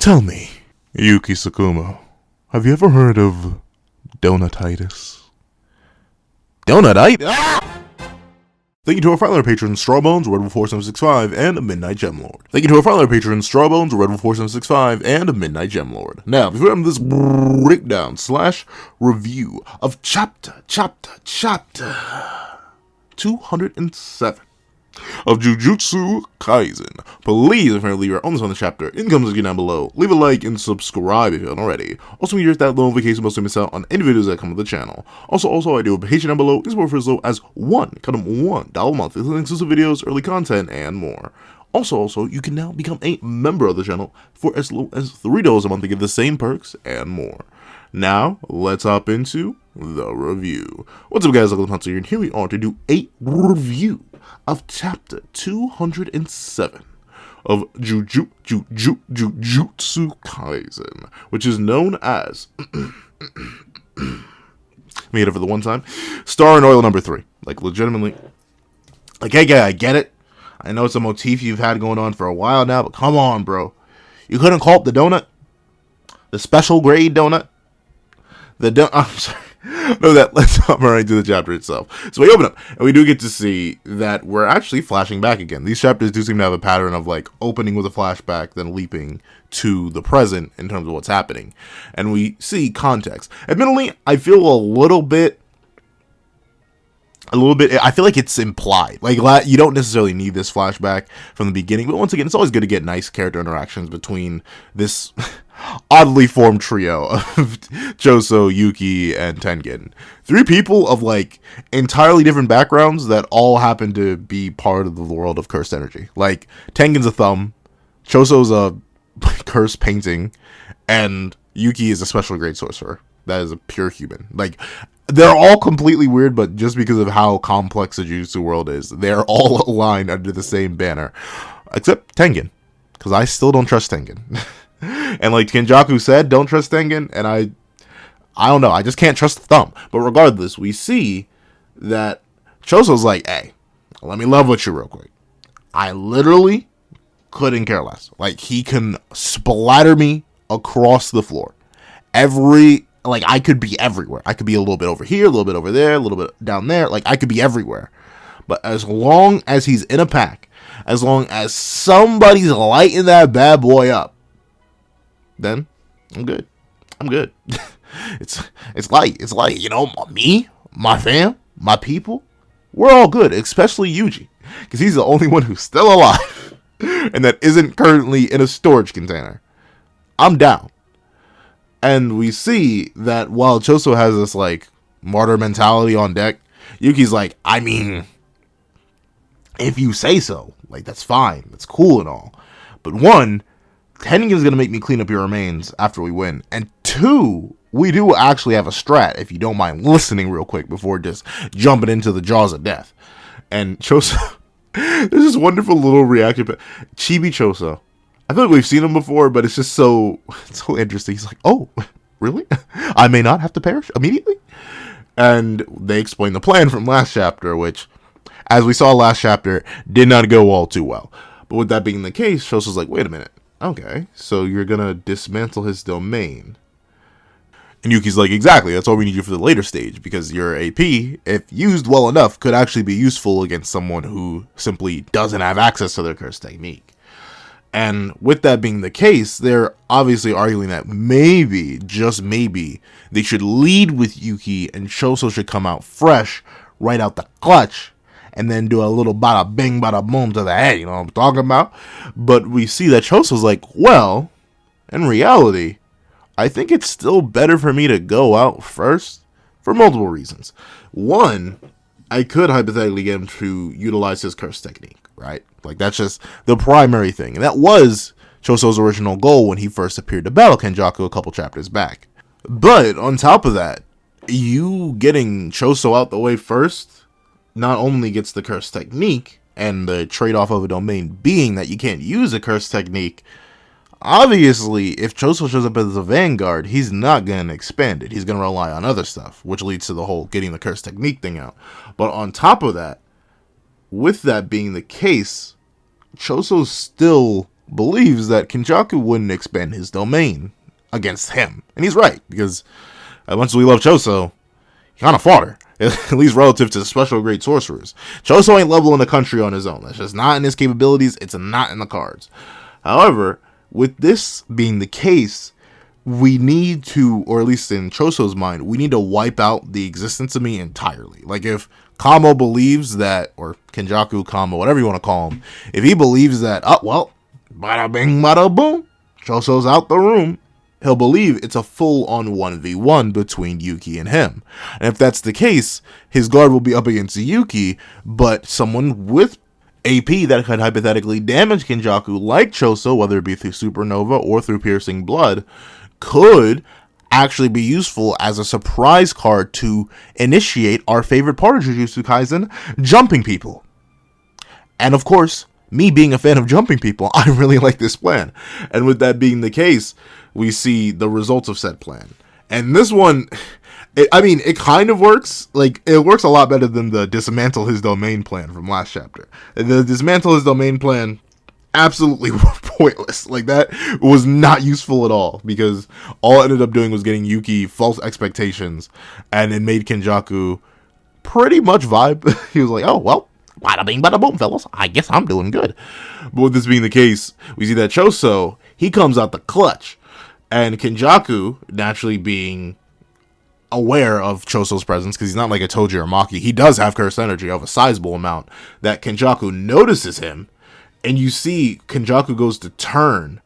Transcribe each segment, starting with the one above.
Tell me, Yuki Sakumo, have you ever heard of donutitis? Donutite? Ah! Thank you to our final patrons, Strawbones, Redwood4765, and Midnight Gemlord. Thank you to our final patrons, Strawbones, Redwood4765, and Midnight Gemlord. Now, before I'm this breakdown / review of chapter 207 of Jujutsu Kaisen, please, if you leave your own on the chapter, in the comments down below, leave a like and subscribe if you haven't already. Also, when you hit that notification bell so you miss out on any videos that come to the channel. Also, I do a Patreon down below, is more for as low as $1 a month, including exclusive videos, early content, and more. Also, you can now become a member of the channel for as low as $3 a month to get the same perks and more. Now, let's hop into the review. What's up, guys? Welcome to Hunter here, and here we are to do a review of chapter 207 of Jujutsu Kaisen, which is known as let me hit it for the one time, Star and Oil number 3. Like, legitimately, like, hey guy, I get it. I know it's a motif you've had going on for a while now, but come on, bro. You couldn't call it the donut? The special grade donut? I'm sorry. No, let's hop right into the chapter itself. So we open up, and we do get to see that we're actually flashing back again. These chapters do seem to have a pattern of, like, opening with a flashback, then leaping to the present in terms of what's happening. And we see context. Admittedly, I feel a little bit, I feel like it's implied. Like, you don't necessarily need this flashback from the beginning, but once again, it's always good to get nice character interactions between this oddly formed trio of Choso, Yuki, and Tengen. 3 people of, like, entirely different backgrounds that all happen to be part of the world of cursed energy. Like, Tengen's a thumb, Choso's a cursed painting, and Yuki is a special grade sorcerer. That is a pure human. Like, they're all completely weird, but just because of how complex the Jujutsu world is, they're all aligned under the same banner. Except Tengen, because I still don't trust Tengen. And like Kenjaku said, don't trust Tengen, and I don't know, I just can't trust the thumb. But regardless, we see that Choso's like, hey, let me level with you real quick. I literally couldn't care less. Like, he can splatter me across the floor. Like, I could be everywhere. I could be a little bit over here, a little bit over there, a little bit down there. Like, I could be everywhere. But as long as he's in a pack, as long as somebody's lighting that bad boy up, then I'm good. It's like, you know, me, my fam, my people, we're all good, especially Yuji, because he's the only one who's still alive and that isn't currently in a storage container. I'm down. And we see that while Choso has this, like, martyr mentality on deck, Yuki's like, I mean, if you say so, like, that's fine, that's cool and all, but 1, Tengen's gonna make me clean up your remains after we win, and 2, we do actually have a strat, if you don't mind listening real quick before just jumping into the jaws of death. And Choso, there's this wonderful little reaction, but Chibi Choso, I feel like we've seen him before, but it's just so interesting. He's like, oh, really? I may not have to perish immediately? And they explain the plan from last chapter, which, as we saw last chapter, did not go all too well. But with that being the case, Choso's like, wait a minute. Okay, so you're gonna dismantle his domain. And Yuki's like, exactly, that's all we need you for the later stage, because your AP, if used well enough, could actually be useful against someone who simply doesn't have access to their curse technique. And with that being the case, they're obviously arguing that maybe, just maybe, they should lead with Yuki and Choso should come out fresh, right out the clutch, and then do a little bada bing bada boom to the head, you know what I'm talking about? But we see that Choso's like, well, in reality, I think it's still better for me to go out first for multiple reasons. 1, I could hypothetically get him to utilize his curse technique, right? Like, that's just the primary thing. And that was Choso's original goal when he first appeared to battle Kenjaku a couple chapters back. But on top of that, you getting Choso out the way first not only gets the curse technique, and the trade-off of a domain being that you can't use a curse technique, obviously, if Choso shows up as a vanguard, he's not going to expand it. He's going to rely on other stuff, which leads to the whole getting the curse technique thing out. But on top of that, with that being the case, Choso's still believes that Kenjaku wouldn't expand his domain against him. And he's right, because as much as we love Choso, he kind of fought her, at least relative to special grade sorcerers. Choso ain't leveling the country on his own. That's just not in his capabilities. It's not in the cards. However, with this being the case, we need to, or at least in Choso's mind, we need to wipe out the existence of me entirely. Like, if Kamo believes that, or Kenjaku, Kamo, whatever you want to call him, if he believes that, oh, well, bada bing, bada boom, Choso's out the room, he'll believe it's a full-on 1v1 between Yuki and him. And if that's the case, his guard will be up against Yuki, but someone with AP that could hypothetically damage Kenjaku, like Choso, whether it be through Supernova or through Piercing Blood, could actually be useful as a surprise card to initiate our favorite part of Jujutsu Kaisen, jumping people. And of course, me being a fan of jumping people, I really like this plan. And with that being the case, we see the results of said plan. And this one, it kind of works. Like, it works a lot better than the dismantle his domain plan from last chapter. The dismantle his domain plan, absolutely pointless. Like, that was not useful at all, because all it ended up doing was getting Yuki false expectations, and it made Kenjaku pretty much vibe. He was like, oh, well, bada bing, bada boom, fellas. I guess I'm doing good. But with this being the case, we see that Choso, he comes out the clutch, and Kenjaku, naturally being aware of Choso's presence, because he's not like a Toji or Maki, he does have cursed energy of a sizable amount, that Kenjaku notices him. And you see Kenjaku goes to turn.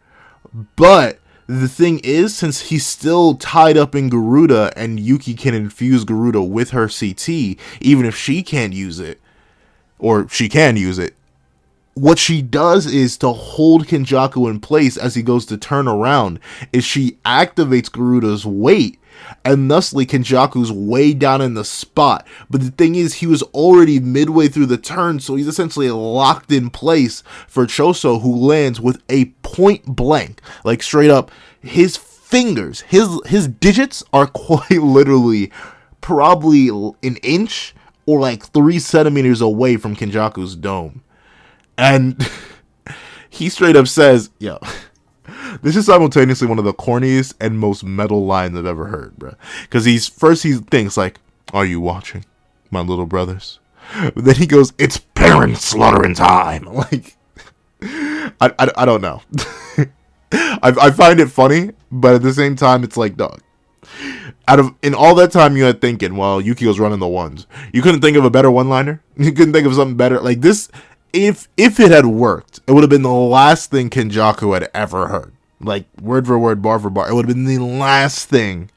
But the thing is, since he's still tied up in Garuda and Yuki can infuse Garuda with her CT, even if she can't use it, or she can use it, what she does is to hold Kenjaku in place as he goes to turn around, is she activates Garuda's weight, and thusly Kenjaku's way down in the spot. But the thing is, he was already midway through the turn, so he's essentially locked in place for Choso, who lands with a point blank, like straight up, his fingers, his digits are quite literally probably an inch or like 3 centimeters away from Kenjaku's dome. And he straight up says, yo, this is simultaneously one of the corniest and most metal lines I've ever heard, bro. Because he thinks like, are you watching, my little brothers? But then he goes, it's parent slaughtering time. Like, I don't know. I find it funny, but at the same time, it's like, dog. In all that time you had thinking while Yuki was running the ones, you couldn't think of a better one-liner? You couldn't think of something better? Like this, if it had worked, it would have been the last thing Kenjaku had ever heard. Like, word for word, bar for bar. It would have been the last thing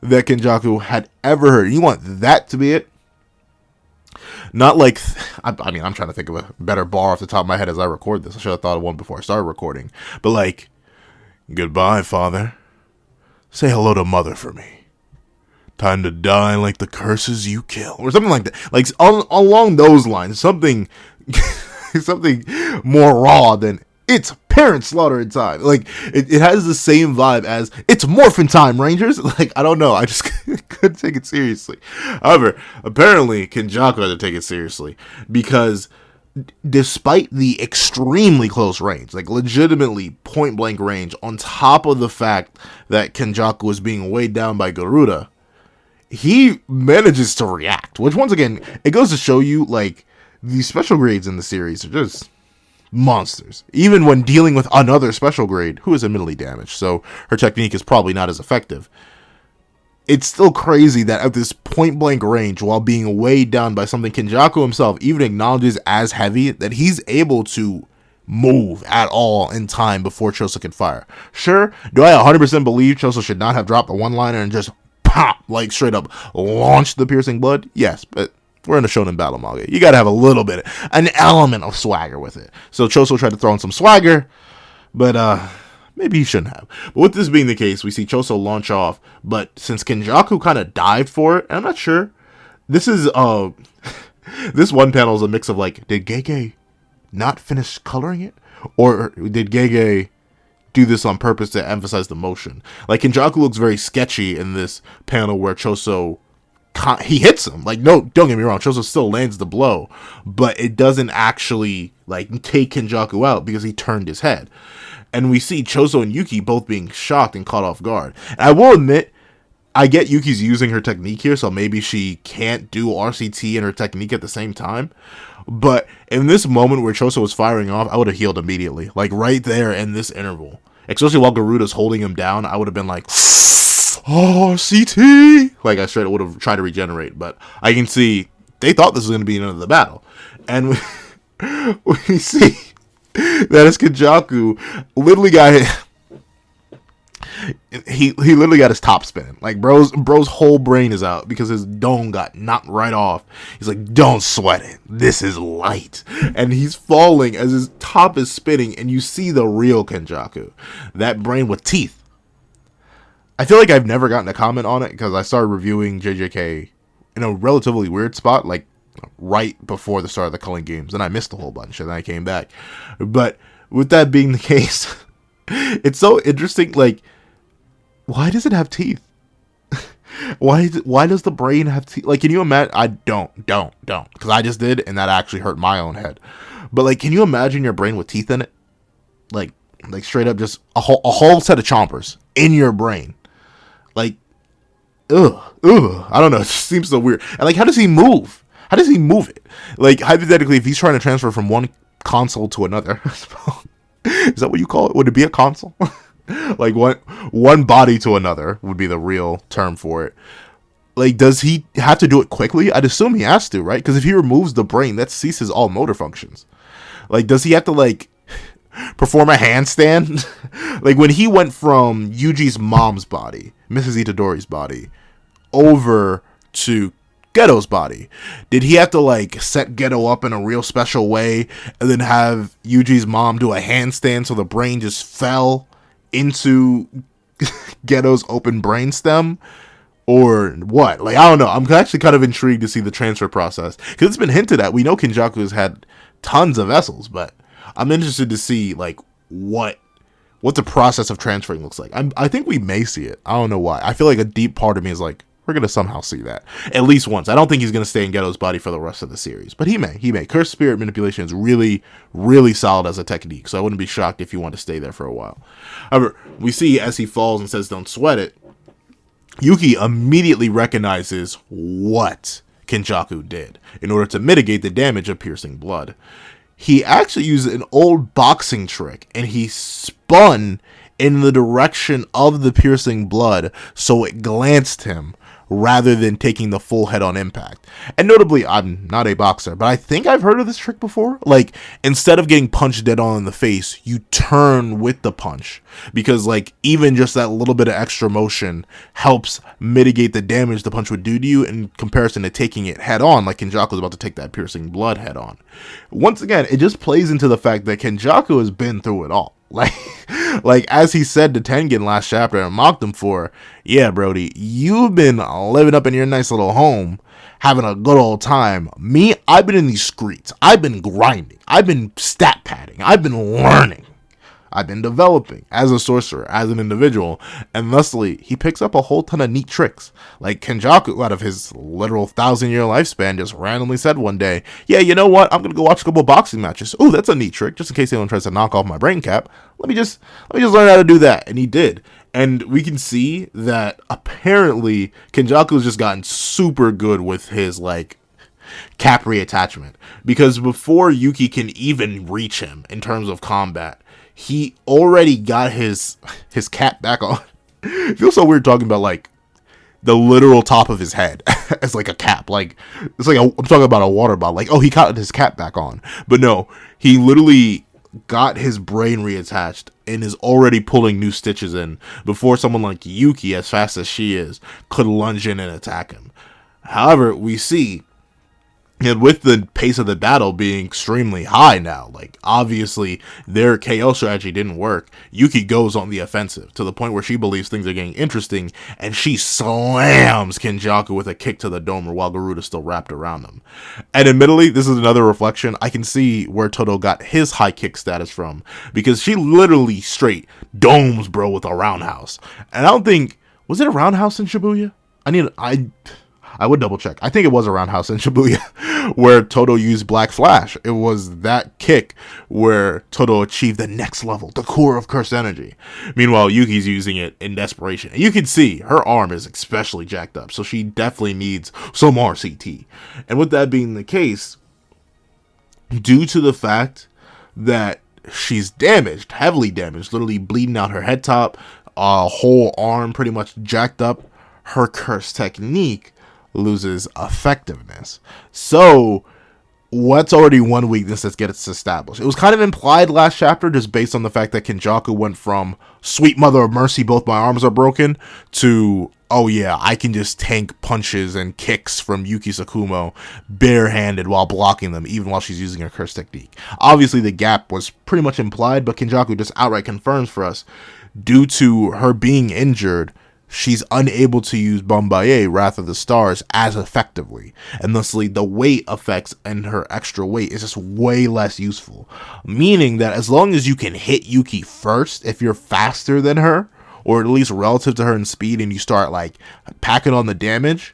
that Kenjaku had ever heard. You want that to be it? Not like, I mean, I'm trying to think of a better bar off the top of my head as I record this. I should have thought of one before I started recording. But like, goodbye, father. Say hello to mother for me. Time to die like the curses you kill. Or something like that. Like, along those lines. Something something more raw than it's parent slaughter in time. Like, it has the same vibe as it's morphin' time, Rangers. Like, I don't know. I just couldn't take it seriously. However, apparently Kenjaku had to take it seriously, because despite the extremely close range, like legitimately point blank range, on top of the fact that Kenjaku was being weighed down by Garuda, he manages to react, which once again, it goes to show you, like, these special grades in the series are just monsters. Even when dealing with another special grade, who is admittedly damaged, so her technique is probably not as effective. It's still crazy that at this point blank range, while being weighed down by something Kenjaku himself even acknowledges as heavy, that he's able to move at all in time before Choso can fire. Sure, do I 100% believe Choso should not have dropped the one-liner and just pop, like straight up launch the piercing blood? Yes, but we're in a shonen battle manga. You gotta have a little bit, an element of swagger with it. So Choso tried to throw in some swagger, but maybe he shouldn't have. But with this being the case, we see Choso launch off, but since Kenjaku kind of dived for it, and I'm not sure, this is, this one panel is a mix of like, did Gege not finish coloring it? Or did Gege do this on purpose to emphasize the motion? Like, Kenjaku looks very sketchy in this panel where Choso he hits him. Like, no, don't get me wrong, Choso still lands the blow, but it doesn't actually like take Kenjaku out because he turned his head. And we see Choso and Yuki both being shocked and caught off guard. And I will admit, I get Yuki's using her technique here, so maybe she can't do RCT and her technique at the same time. But in this moment where Choso was firing off, I would have healed immediately. Like, right there in this interval. Especially while Garuda's holding him down, I would have been like, oh, CT! Like, I straight would have tried to regenerate. But I can see they thought this was going to be another battle. And we see that is Kenjaku literally got he literally got his top spinning. Like, bro's whole brain is out because his dome got knocked right off. He's like, don't sweat it, this is light. And he's falling as his top is spinning, and you see the real Kenjaku, that brain with teeth. I feel like I've never gotten a comment on it because I started reviewing JJK in a relatively weird spot, like right before the start of the Culling Games, and I missed a whole bunch, and then I came back. But with that being the case, it's so interesting. Like, why does it have teeth? Why does the brain have teeth? Like, can you imagine? I don't, because I just did, and that actually hurt my own head. But like, can you imagine your brain with teeth in it? Like straight up, just a whole set of chompers in your brain. Like, ugh. I don't know. It just seems so weird. And like, how does he move? How does he move it? Like, hypothetically, if he's trying to transfer from one console to another, is that what you call it? Would it be a console? Like, one body to another would be the real term for it. Like, does he have to do it quickly? I'd assume he has to, right? Because if he removes the brain, that ceases all motor functions. Like, does he have to, like, perform a handstand? Like, when he went from Yuji's mom's body, Mrs. Itadori's body, over to Geto's body, did he have to like set Geto up in a real special way and then have Yuji's mom do a handstand so the brain just fell into Geto's open brainstem, or what? Like, I don't know. I'm actually kind of intrigued to see the transfer process because it's been hinted at. We know Kenjaku has had tons of vessels, but I'm interested to see like what the process of transferring looks like. I think we may see it. I don't know why. I feel like a deep part of me is like, we're going to somehow see that. At least once. I don't think he's going to stay in Geto's body for the rest of the series. But he may. Cursed Spirit Manipulation is really, really solid as a technique. So I wouldn't be shocked if you want to stay there for a while. However, we see as he falls and says, don't sweat it, Yuki immediately recognizes what Kenjaku did in order to mitigate the damage of piercing blood. He actually used an old boxing trick, and he spun in the direction of the piercing blood so it glanced him rather than taking the full head-on impact. And notably, I'm not a boxer, but I think I've heard of this trick before. Like, instead of getting punched dead on in the face, you turn with the punch. Because, like, even just that little bit of extra motion helps mitigate the damage the punch would do to you in comparison to taking it head-on, like Kenjaku's about to take that piercing blood head-on. Once again, it just plays into the fact that Kenjaku has been through it all. Like as he said to Tengen last chapter and mocked him for, yeah, Brody, you've been living up in your nice little home, having a good old time. Me, I've been in these streets. I've been grinding. I've been stat padding. I've been learning. I've been developing as a sorcerer, as an individual, and thusly, he picks up a whole ton of neat tricks. Like Kenjaku, out of his literal 1,000-year lifespan, just randomly said one day, yeah, you know what, I'm gonna go watch a couple boxing matches. Ooh, that's a neat trick, just in case anyone tries to knock off my brain cap. Let me just learn how to do that, and he did. And we can see that apparently Kenjaku's just gotten super good with his, like, cap reattachment. Because before Yuki can even reach him in terms of combat, he already got his cap back on. It feels so weird talking about, like, the literal top of his head as, like, a cap. Like, it's like, I'm talking about a water bottle. Like, oh, he got his cap back on. But no, he literally got his brain reattached and is already pulling new stitches in before someone like Yuki, as fast as she is, could lunge in and attack him. However, we see, and with the pace of the battle being extremely high now, like, obviously their KO strategy didn't work, Yuki goes on the offensive to the point where she believes things are getting interesting, and she slams Kenjaku with a kick to the dome while Garuda's still wrapped around him. And admittedly, this is another reflection. I can see where Todo got his high kick status from, because she literally straight domes bro with a roundhouse. And I don't think, was it a roundhouse in Shibuya? I would double check. I think it was a roundhouse in Shibuya where Todo used Black Flash. It was that kick where Todo achieved the next level, the core of cursed energy. Meanwhile, Yuki's using it in desperation. And you can see her arm is especially jacked up, so she definitely needs some more CT. And with that being the case, due to the fact that she's damaged, heavily damaged, literally bleeding out her head top, whole arm pretty much jacked up, her curse technique loses effectiveness. So what's already one weakness that gets established? It was kind of implied last chapter, just based on the fact that Kenjaku went from sweet mother of mercy, both my arms are broken, to oh yeah, I can just tank punches and kicks from Yuki Sakumo barehanded while blocking them, even while she's using her curse technique. Obviously the gap was pretty much implied, but Kenjaku just outright confirms for us, due to her being injured, she's unable to use Bombaye, Wrath of the Stars, as effectively. And thusly, the weight effects and her extra weight is just way less useful. Meaning that as long as you can hit Yuki first, if you're faster than her, or at least relative to her in speed, and you start, like, packing on the damage,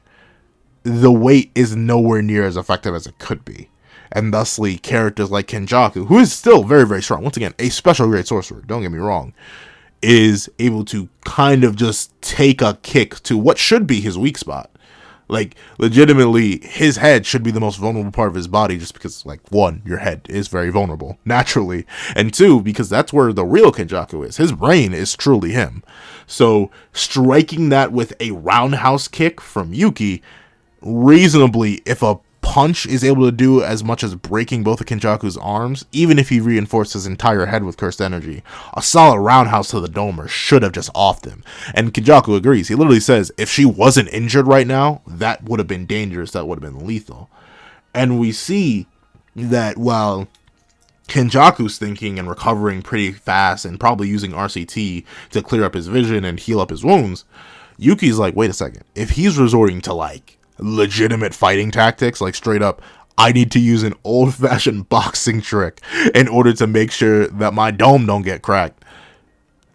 the weight is nowhere near as effective as it could be. And thusly, characters like Kenjaku, who is still very, very strong, once again, a special grade sorcerer, don't get me wrong, is able to kind of just take a kick to what should be his weak spot. Like, legitimately, his head should be the most vulnerable part of his body, just because, like, one, your head is very vulnerable, naturally, and two, because that's where the real Kenjaku is. His brain is truly him. So, striking that with a roundhouse kick from Yuki, reasonably, if a punch is able to do as much as breaking both of Kenjaku's arms, even if he reinforced his entire head with cursed energy, a solid roundhouse to the domer should have just offed him. And Kenjaku agrees. He literally says, if she wasn't injured right now, that would have been dangerous, that would have been lethal. And we see that while Kenjaku's thinking and recovering pretty fast and probably using RCT to clear up his vision and heal up his wounds, Yuki's like, wait a second, if he's resorting to, like, legitimate fighting tactics, like straight up, I need to use an old-fashioned boxing trick in order to make sure that my dome don't get cracked,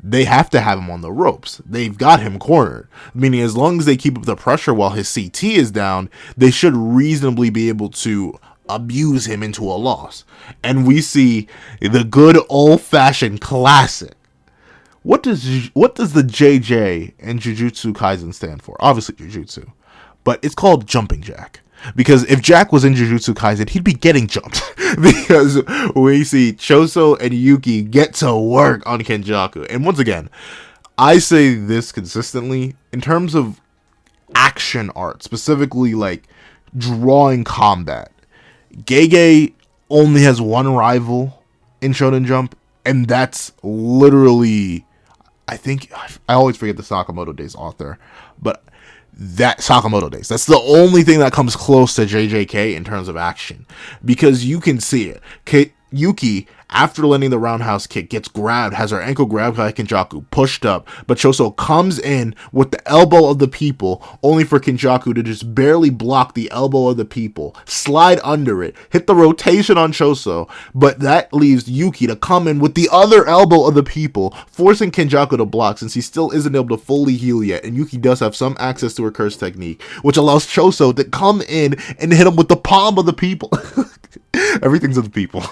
they have to have him on the ropes. They've got him cornered, meaning as long as they keep up the pressure while his CT is down, they should reasonably be able to abuse him into a loss. And we see the good old-fashioned classic. What does the JJ in Jujutsu Kaisen stand for? Obviously Jujutsu. But it's called Jumping Jack. Because if Jack was in Jujutsu Kaisen, he'd be getting jumped. Because we see Choso and Yuki get to work on Kenjaku. And once again, I say this consistently, in terms of action art, specifically like drawing combat, Gege only has one rival in Shonen Jump, and that's literally, I always forget the Sakamoto Days author, but that Sakamoto Days. That's the only thing that comes close to JJK in terms of action, because you can see it. Yuki, after landing the roundhouse kick, gets grabbed, has her ankle grabbed by Kenjaku, pushed up, but Choso comes in with the elbow of the people, only for Kenjaku to just barely block the elbow of the people, slide under it, hit the rotation on Choso, but that leaves Yuki to come in with the other elbow of the people, forcing Kenjaku to block since he still isn't able to fully heal yet, and Yuki does have some access to her curse technique, which allows Choso to come in and hit him with the palm of the people. Everything's of the people.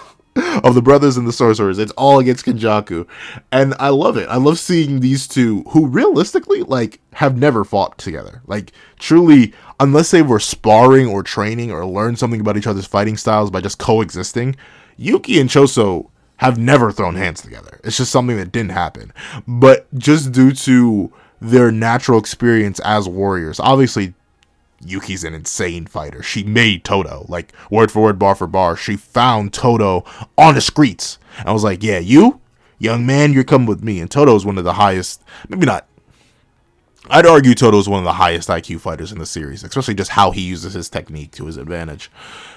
Of the brothers and the sorcerers. It's all against Kenjaku. And I love it. I love seeing these two, who realistically, like, have never fought together. Like, truly, unless they were sparring or training or learned something about each other's fighting styles by just coexisting, Yuki and Choso have never thrown hands together. It's just something that didn't happen. But just due to their natural experience as warriors, obviously, Yuki's an insane fighter. She made Todo, like, word for word, bar for bar. She found Todo on the streets. I was like, yeah, you, young man, you're coming with me. And Todo's one of the highest, maybe not, I'd argue Todo's one of the highest IQ fighters in the series, especially just how he uses his technique to his advantage.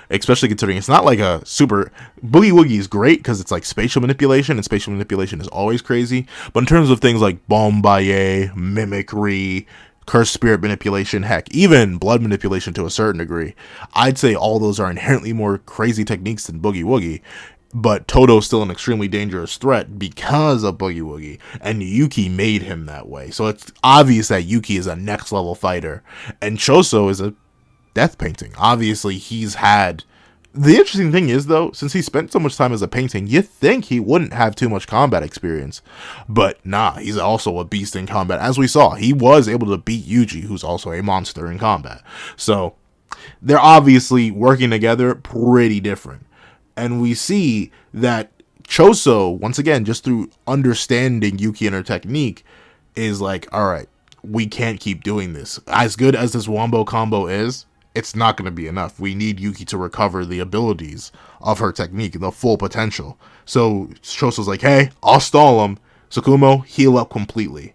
Especially considering it's not like a super, Boogie Woogie is great because it's like spatial manipulation, and spatial manipulation is always crazy. But in terms of things like Bombaye, mimicry, curse spirit manipulation, heck, even blood manipulation to a certain degree, I'd say all those are inherently more crazy techniques than Boogie Woogie. But Todo's still an extremely dangerous threat because of Boogie Woogie, and Yuki made him that way. So it's obvious that Yuki is a next level fighter, and Choso is a death painting. Obviously, he's had... The interesting thing is, though, since he spent so much time as a painting, you think he wouldn't have too much combat experience. But nah, he's also a beast in combat. As we saw, he was able to beat Yuji, who's also a monster in combat. So, they're obviously working together pretty different. And we see that Choso, once again, just through understanding Yuki and her technique, is like, alright, we can't keep doing this. As good as this wombo combo is, it's not going to be enough. We need Yuki to recover the abilities of her technique, the full potential. So Choso's like, hey, I'll stall him. Tsukumo, heal up completely.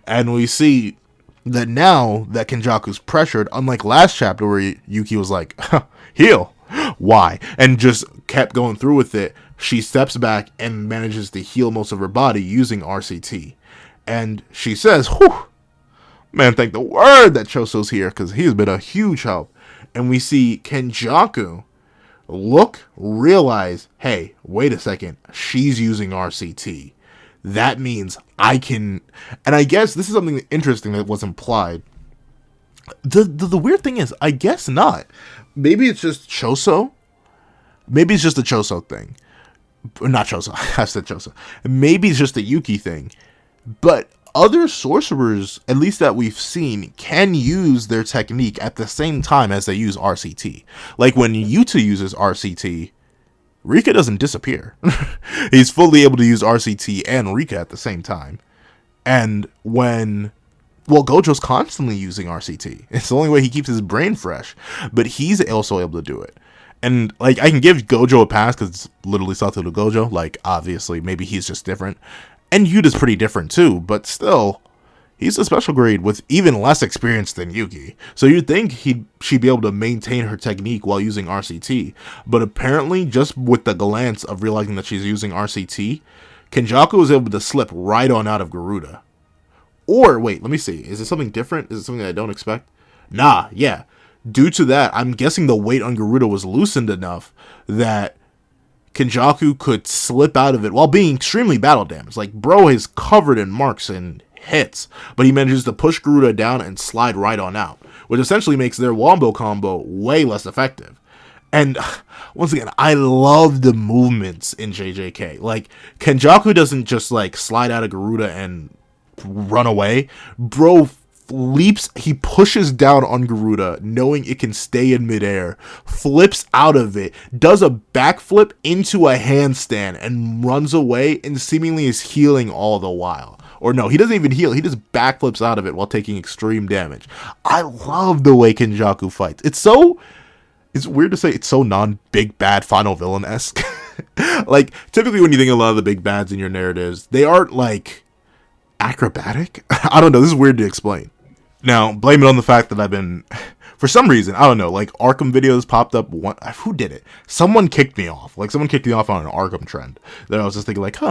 And we see that now that Kenjaku's pressured, unlike last chapter where Yuki was like, heal. Why? And just kept going through with it. She steps back and manages to heal most of her body using RCT. And she says, whew, man, thank the word that Choso's here, because he's been a huge help. And we see Kenjaku realize, hey, wait a second, she's using RCT. That means I can... And I guess this is something interesting that was implied. The weird thing is, I guess not. Maybe it's just Choso. Maybe it's just a Choso thing. Not Choso, I said Choso. Maybe it's just a Yuki thing. But other sorcerers, at least that we've seen, can use their technique at the same time as they use RCT. Like when Yuta uses RCT, Rika doesn't disappear. He's fully able to use RCT and Rika at the same time. And when... Well, Gojo's constantly using RCT. It's the only way he keeps his brain fresh. But he's also able to do it. And, like, I can give Gojo a pass because it's literally Satoru to Gojo. Like, obviously, maybe he's just different. And Yuta's pretty different too, but still, he's a special grade with even less experience than Yuki. So you'd think she'd be able to maintain her technique while using RCT. But apparently, just with the glance of realizing that she's using RCT, Kenjaku was able to slip right on out of Garuda. Or, wait, let me see. Is it something different? Is it something that I don't expect? Nah, yeah. Due to that, I'm guessing the weight on Garuda was loosened enough that Kenjaku could slip out of it while being extremely battle damaged. Like, bro is covered in marks and hits, but he manages to push Garuda down and slide right on out, which essentially makes their wombo combo way less effective. And once again, I love the movements in JJK. Like, Kenjaku doesn't just like slide out of Garuda and run away. Bro leaps, he pushes down on Garuda, knowing it can stay in midair, flips out of it, does a backflip into a handstand, and runs away, and seemingly is healing all the while. Or no, he doesn't even heal, he just backflips out of it while taking extreme damage. I love the way Kenjaku fights. It's weird to say it's so non-big bad final villain-esque. Like, typically when you think of a lot of the big bads in your narratives, they aren't, like, acrobatic? I don't know, this is weird to explain. Now, blame it on the fact that I've been, for some reason, I don't know, like, Arkham videos popped up, who did it? Someone kicked me off. Like, someone kicked me off on an Arkham trend. Then I was just thinking, like,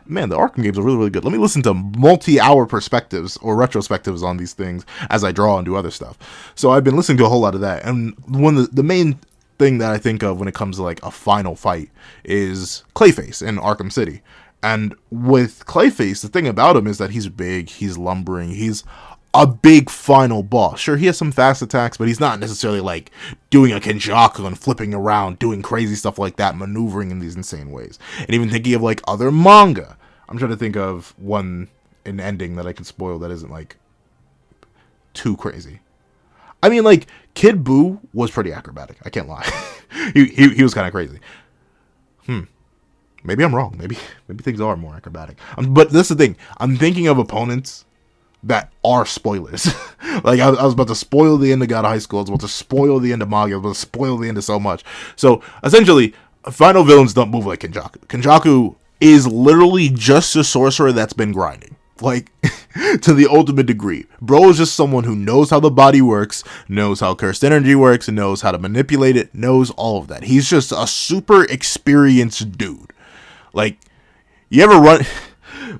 man, the Arkham games are really, really good. Let me listen to multi-hour perspectives or retrospectives on these things as I draw and do other stuff. So I've been listening to a whole lot of that. And one of the main thing that I think of when it comes to, like, a final fight is Clayface in Arkham City. And with Clayface, the thing about him is that he's big, he's lumbering, he's a big final boss. Sure, he has some fast attacks, but he's not necessarily like doing a Kenjaku and flipping around, doing crazy stuff like that, maneuvering in these insane ways. And even thinking of like other manga. I'm trying to think of an ending that I could spoil that isn't like too crazy. I mean, like, Kid Buu was pretty acrobatic, I can't lie. he was kind of crazy. Maybe I'm wrong. Maybe things are more acrobatic. But this is the thing. I'm thinking of opponents that are spoilers. Like, I was about to spoil the end of God High School. I was about to spoil the end of Manga. I was about to spoil the end of so much. So, essentially, final villains don't move like Kenjaku. Kenjaku is literally just a sorcerer that's been grinding. Like, to the ultimate degree. Bro is just someone who knows how the body works, knows how cursed energy works, and knows how to manipulate it, knows all of that. He's just a super experienced dude. Like, you ever run...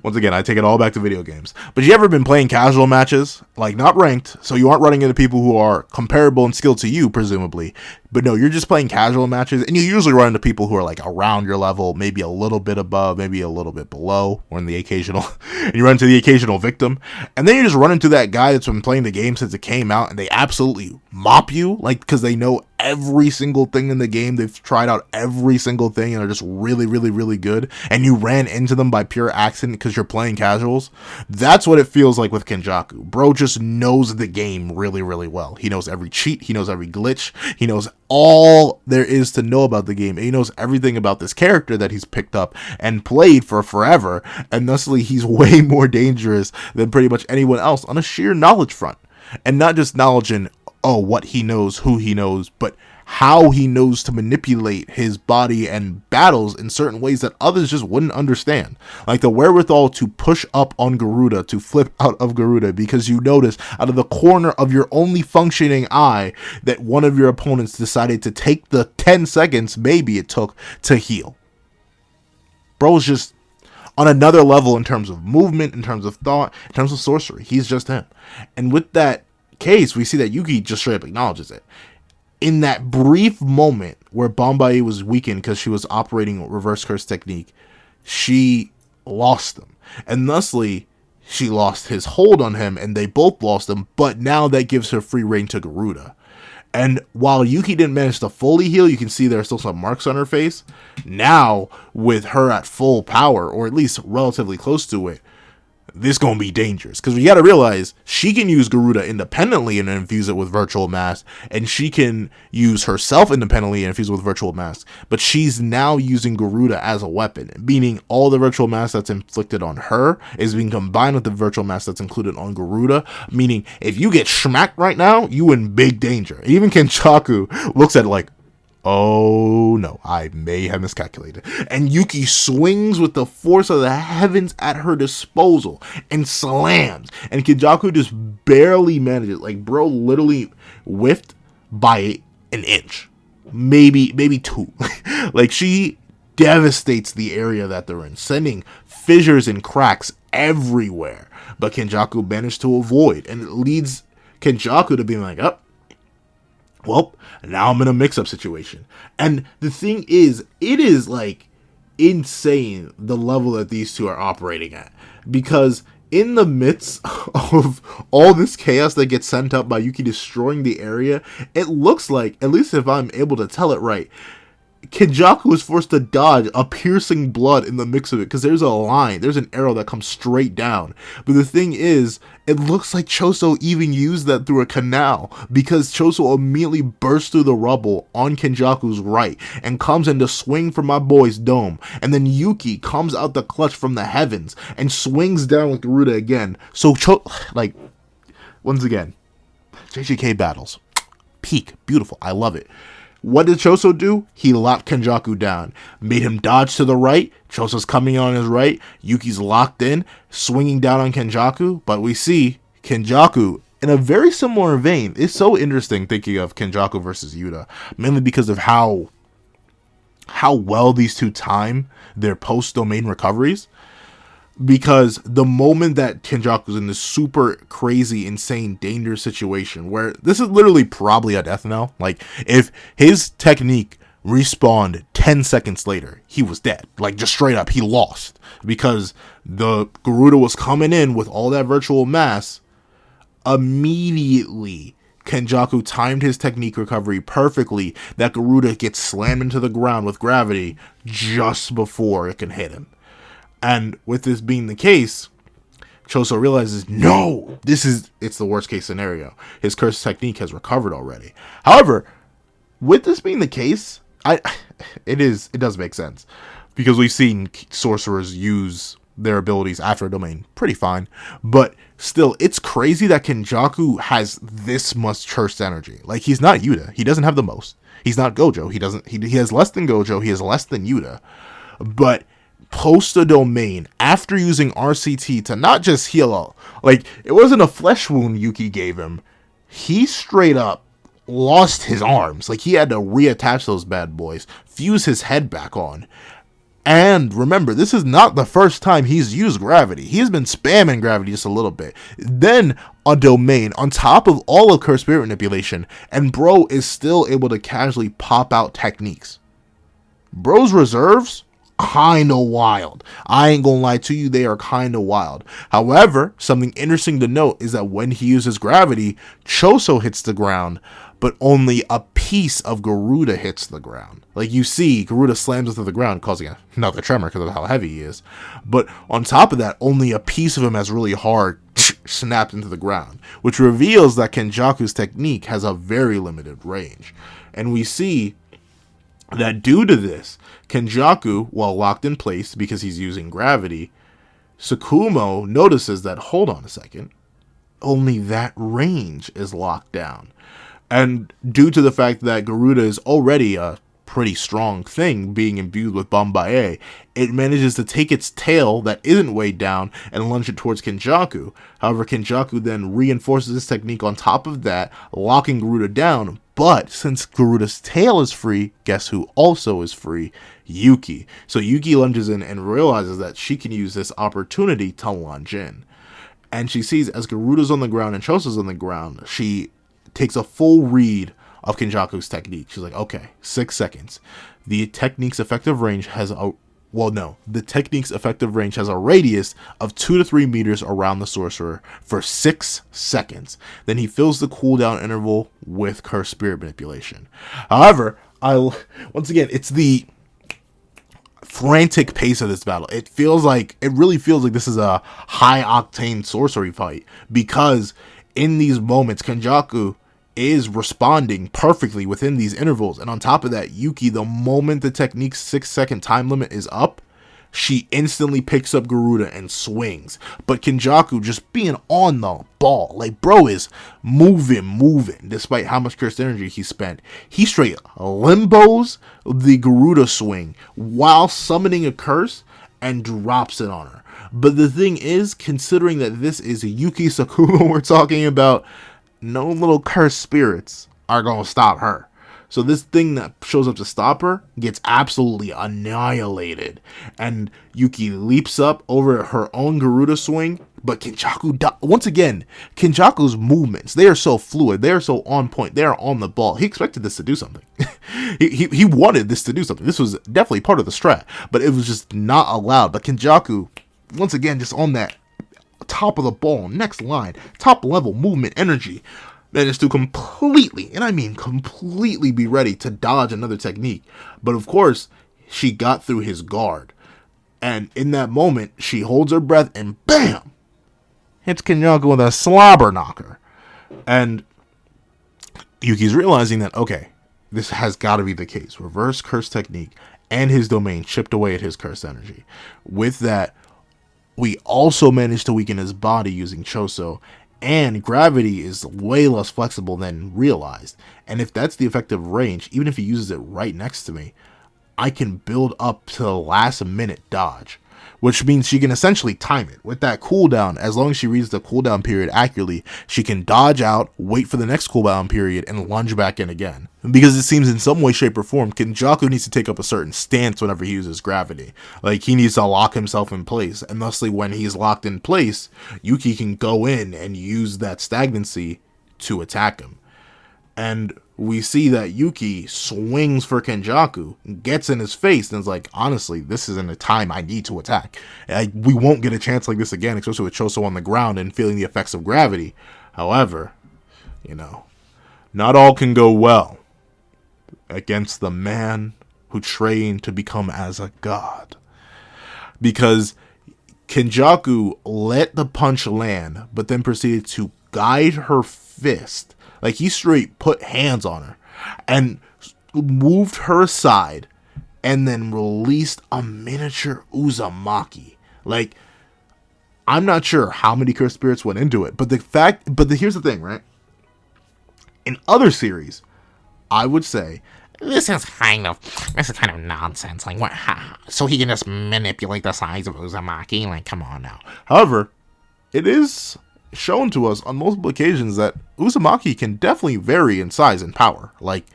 Once again, I take it all back to video games. But you ever been playing casual matches? Like, not ranked, so you aren't running into people who are comparable in skill to you, presumably. But no, you're just playing casual matches, and you usually run into people who are, like, around your level, maybe a little bit above, maybe a little bit below, or in the occasional, and you run into the occasional victim. And then you just run into that guy that's been playing the game since it came out, and they absolutely mop you, like, because they know every single thing in the game. They've tried out every single thing, and they're just really, really, really good. And you ran into them by pure accident because you're playing casuals. That's what it feels like with Kenjaku. Bro just knows the game really, really well. He knows every cheat. He knows every glitch. He knows all there is to know about the game. And he knows everything about this character that he's picked up and played for forever. And thusly, he's way more dangerous than pretty much anyone else on a sheer knowledge front. And not just knowledge in, oh, what he knows, who he knows, but how he knows to manipulate his body and battles in certain ways that others just wouldn't understand. Like the wherewithal to push up on Garuda, to flip out of Garuda, because you notice out of the corner of your only functioning eye that one of your opponents decided to take the 10 seconds maybe it took to heal. Bro's just on another level in terms of movement, in terms of thought, in terms of sorcery. He's just him. And with that case, we see that Yuki just straight up acknowledges it. In that brief moment where Bombay was weakened because she was operating reverse curse technique, she lost him. And thusly, she lost his hold on him, and they both lost him, but now that gives her free reign to Garuda. And while Yuki didn't manage to fully heal, you can see there are still some marks on her face. Now, with her at full power, or at least relatively close to it, this gonna be dangerous, because we gotta realize she can use Garuda independently and infuse it with virtual mask, and she can use herself independently and infuse it with virtual mask, but she's now using Garuda as a weapon, meaning all the virtual mask that's inflicted on her is being combined with the virtual mask that's included on Garuda, meaning if you get smacked right now, you in big danger. Even Kenjaku looks at it like, oh no, I may have miscalculated. And Yuki swings with the force of the heavens at her disposal and slams. And Kenjaku just barely manages. Like, bro literally whiffed by an inch. Maybe 2. Like, she devastates the area that they're in, sending fissures and cracks everywhere. But Kenjaku managed to avoid. And it leads Kenjaku to being like, oh, well, now I'm in a mix-up situation. And the thing is, it is like insane the level that these two are operating at. Because in the midst of all this chaos that gets sent up by Yuki destroying the area, it looks like, at least if I'm able to tell it right, Kenjaku is forced to dodge a piercing blood in the mix of it, because there's a line, there's an arrow that comes straight down. But the thing is, it looks like Choso even used that through a canal, because Choso immediately bursts through the rubble on Kenjaku's right and comes in to swing for my boy's dome. And then Yuki comes out the clutch from the heavens and swings down with Garuda again. So, once again, JJK battles. Peak. Beautiful. I love it. What did Choso do? He locked Kenjaku down, made him dodge to the right. Choso's coming on his right. Yuki's locked in, swinging down on Kenjaku. But we see Kenjaku, in a very similar vein. It's so interesting thinking of Kenjaku versus Yuta, mainly because of how well these two time their post-domain recoveries. Because the moment that Kenjaku's in this super crazy, insane, dangerous situation where this is literally probably a death knell. Like, if his technique respawned 10 seconds later, he was dead. Like, just straight up, he lost. Because the Garuda was coming in with all that virtual mass. Immediately, Kenjaku timed his technique recovery perfectly that Garuda gets slammed into the ground with gravity just before it can hit him. And with this being the case, Choso realizes, no, it's the worst case scenario. His curse technique has recovered already. However, with this being the case, it does make sense, because we've seen sorcerers use their abilities after a domain pretty fine, but still, it's crazy that Kenjaku has this much cursed energy. Like, he's not Yuta. He doesn't have the most. He's not Gojo. He has less than Gojo. He has less than Yuta. But post a domain after using RCT to not just heal out, like, it wasn't a flesh wound Yuki gave him. He straight up lost his arms. Like, he had to reattach those bad boys, fuse his head back on. And remember, this is not the first time he's used gravity. He has been spamming gravity just a little bit. Then a domain on top of all of cursed spirit manipulation, and bro is still able to casually pop out techniques. Bro's reserves, kinda wild. I ain't gonna lie to you, they are kinda wild. However, something interesting to note is that when he uses gravity, Choso hits the ground, but only a piece of Garuda hits the ground. Like you see, Garuda slams into the ground, causing another tremor because of how heavy he is. But on top of that, only a piece of him has really hard snapped into the ground, which reveals that Kenjaku's technique has a very limited range. And we see that due to this, Kenjaku, while locked in place because he's using gravity, Tsukumo notices that, hold on a second, only that range is locked down. And due to the fact that Garuda is already a pretty strong thing being imbued with Bombaye, it manages to take its tail that isn't weighed down and lunge it towards Kenjaku. However, Kenjaku then reinforces this technique on top of that, locking Garuda down. But since Garuda's tail is free, guess who also is free? Yuki. So Yuki lunges in and realizes that she can use this opportunity to lunge in. And she sees as Garuda's on the ground and Choso's on the ground, she takes a full read of Kenjaku's technique. She's like, okay, 6 seconds. The technique's effective range has a radius of 2 to 3 meters around the sorcerer for 6 seconds. Then he fills the cooldown interval with cursed spirit manipulation. However, once again, it's the frantic pace of this battle. It really feels like this is a high-octane sorcery fight, because in these moments, Kenjaku is responding perfectly within these intervals. And on top of that, Yuki, the moment the technique's 6-second time limit is up, she instantly picks up Garuda and swings. But Kenjaku just being on the ball. Like, bro is moving, despite how much cursed energy he spent. He straight limbos the Garuda swing while summoning a curse and drops it on her. But the thing is, considering that this is Yuki Tsukumo we're talking about, no little cursed spirits are going to stop her. So this thing that shows up to stop her gets absolutely annihilated. And Yuki leaps up over her own Garuda swing. But Kenjaku, once again, Kenjaku's movements, they are so fluid. They are so on point. They are on the ball. He expected this to do something. he wanted this to do something. This was definitely part of the strat. But it was just not allowed. But Kenjaku, once again, just on that top of the ball, next line, top level movement energy, managed to completely, and I mean completely, be ready to dodge another technique. But of course, she got through his guard. And in that moment, she holds her breath and bam! Hits Kenjaku with a slobber knocker. And Yuki's realizing that, okay, this has got to be the case. Reverse curse technique and his domain chipped away at his cursed energy. With that, we also managed to weaken his body using Choso, and gravity is way less flexible than realized. And if that's the effective range, even if he uses it right next to me, I can build up to the last minute dodge, which means she can essentially time it. With that cooldown, as long as she reads the cooldown period accurately, she can dodge out, wait for the next cooldown period, and lunge back in again. Because it seems in some way, shape, or form, Kenjaku needs to take up a certain stance whenever he uses gravity. Like, he needs to lock himself in place, and thusly when he's locked in place, Yuki can go in and use that stagnancy to attack him. And we see that Yuki swings for Kenjaku, gets in his face, and is like, honestly, this isn't a time I need to attack. We won't get a chance like this again, especially with Choso on the ground and feeling the effects of gravity. However, not all can go well against the man who trained to become as a god. Because Kenjaku let the punch land, but then proceeded to guide her fist. Like, he straight put hands on her and moved her aside and then released a miniature Uzumaki. Like, I'm not sure how many cursed spirits went into it, but here's the thing, right? In other series, I would say, This is kind of nonsense. Like, what? So he can just manipulate the size of Uzumaki? Like, come on now. However, it is shown to us on multiple occasions that Uzumaki can definitely vary in size and power, like,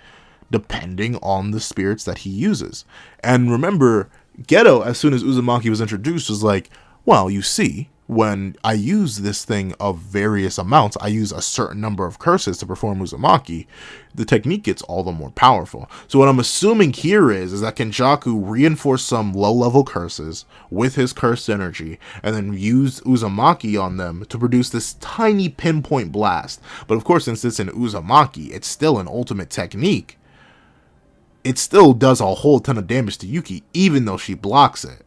depending on the spirits that he uses. And remember, Geto, as soon as Uzumaki was introduced, was like, well, you see, when I use this thing of various amounts, I use a certain number of curses to perform Uzumaki, the technique gets all the more powerful. So what I'm assuming here is that Kenjaku reinforced some low-level curses with his cursed energy, and then used Uzumaki on them to produce this tiny pinpoint blast. But of course, since it's an Uzumaki, it's still an ultimate technique. It still does a whole ton of damage to Yuki, even though she blocks it.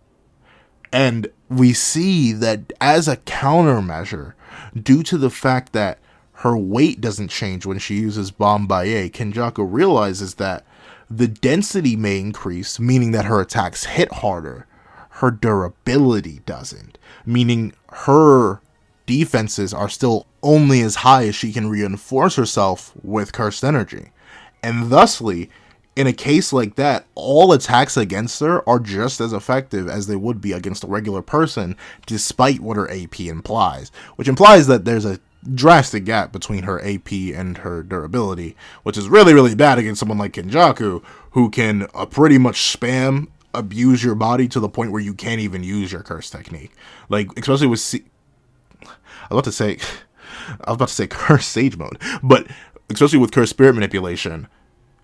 And we see that as a countermeasure, due to the fact that her weight doesn't change when she uses Bombaye, Kenjaku realizes that the density may increase, meaning that her attacks hit harder. Her durability doesn't, meaning her defenses are still only as high as she can reinforce herself with cursed energy. And thusly, in a case like that, all attacks against her are just as effective as they would be against a regular person, despite what her AP implies. Which implies that there's a drastic gap between her AP and her durability, which is really, really bad against someone like Kenjaku, who can pretty much spam abuse your body to the point where you can't even use your curse technique. Like, especially with I was about to say curse sage mode, but especially with curse spirit manipulation,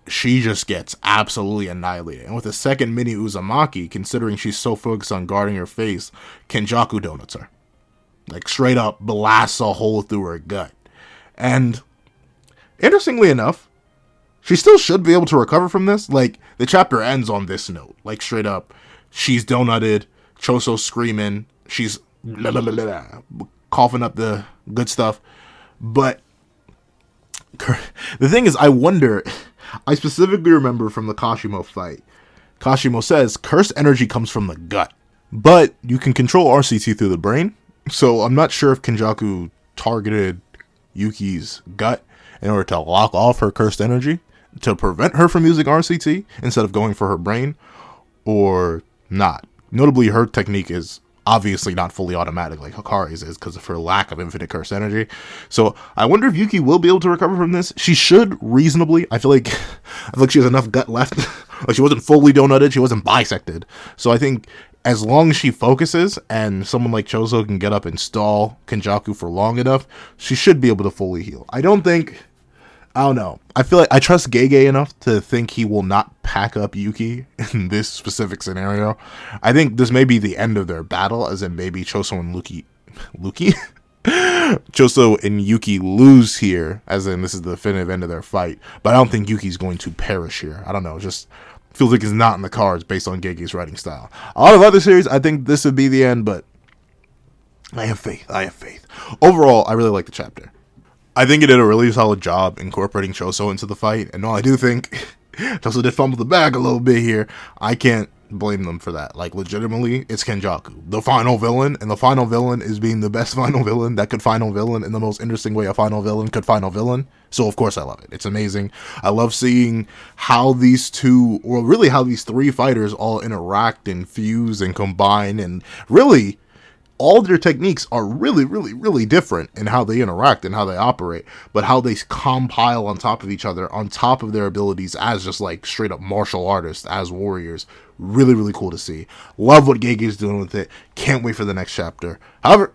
she just gets absolutely annihilated. And with a second mini Uzumaki, considering she's so focused on guarding her face, Kenjaku donuts her. Like, straight up blasts a hole through her gut. And interestingly enough, she still should be able to recover from this. Like, the chapter ends on this note. Like, straight up, she's donutted, Choso screaming, she's blah, blah, blah, blah, coughing up the good stuff. But the thing is, I specifically remember from the Kashimo fight, Kashimo says, cursed energy comes from the gut, but you can control RCT through the brain, so I'm not sure if Kenjaku targeted Yuki's gut in order to lock off her cursed energy to prevent her from using RCT instead of going for her brain, or not. Notably, her technique is obviously not fully automatic like Hikari's is because of her lack of infinite curse energy. So I wonder if Yuki will be able to recover from this. She should reasonably. I feel like she has enough gut left. Like, she wasn't fully donutted, she wasn't bisected. So I think as long as she focuses and someone like Choso can get up and stall Kenjaku for long enough, she should be able to fully heal. I don't know. I feel like I trust Gege enough to think he will not pack up Yuki in this specific scenario. I think this may be the end of their battle, as in maybe Choso and Luki? Choso and Yuki lose here, as in this is the definitive end of their fight. But I don't think Yuki's going to perish here. I don't know, just feels like it's not in the cards based on Gege's writing style. A lot of other series, I think this would be the end, but I have faith. Overall, I really like the chapter. I think it did a really solid job incorporating Choso into the fight, and while I do think Choso did fumble the bag a little bit here, I can't blame them for that. Like, legitimately, it's Kenjaku, the final villain, and the final villain is being the best final villain that could final villain in the most interesting way a final villain could final villain. So of course I love it. It's amazing. I love seeing how these two, or really how these three fighters all interact and fuse and combine, and really all their techniques are really, really, really different in how they interact and how they operate, but how they compile on top of each other, on top of their abilities as just like straight up martial artists, as warriors. Really, really cool to see. Love what Gege is doing with it. Can't wait for the next chapter. However,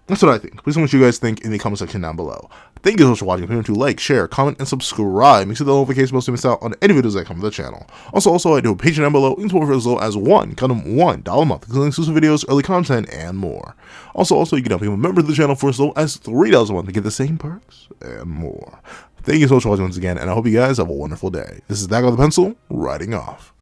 that's what I think. Please tell me what you guys think in the comment section down below. Thank you so much for watching. Remember to like, share, comment, and subscribe. Make sure the notification bell to miss out on any videos that come to the channel. Also, I do a Patreon down below. You can support for as low as $1 a month, including exclusive videos, early content, and more. Also, you can help become a member of the channel for as low as $3 a month to get the same perks and more. Thank you so much for watching once again, and I hope you guys have a wonderful day. This is Dago the Pencil, writing off.